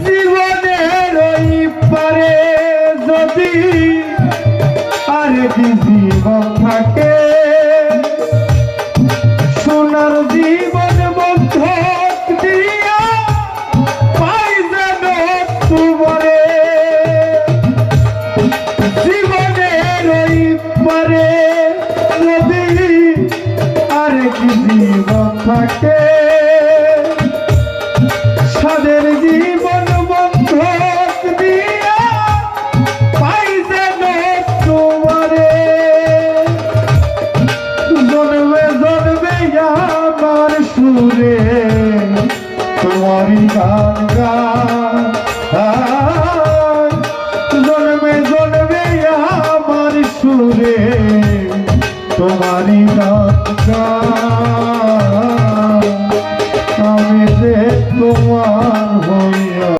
জীবনের ওই পারে যদি আরেকটি জীবন থাকে, সোনার জীবন বন্ধক দিয়া পাই যেন তোমারে। জীবনের ওই পারে যদি আরেকটি জীবন থাকে, সাদের জীবন বন্ধক দিয়া পাই যেন তোমারে। জন্মে জন্মে আমার সুরে তোমারই গান গাই, জন্মে জন্মে আমার সুরে তোমারই গান গাই। আমি যে তোমার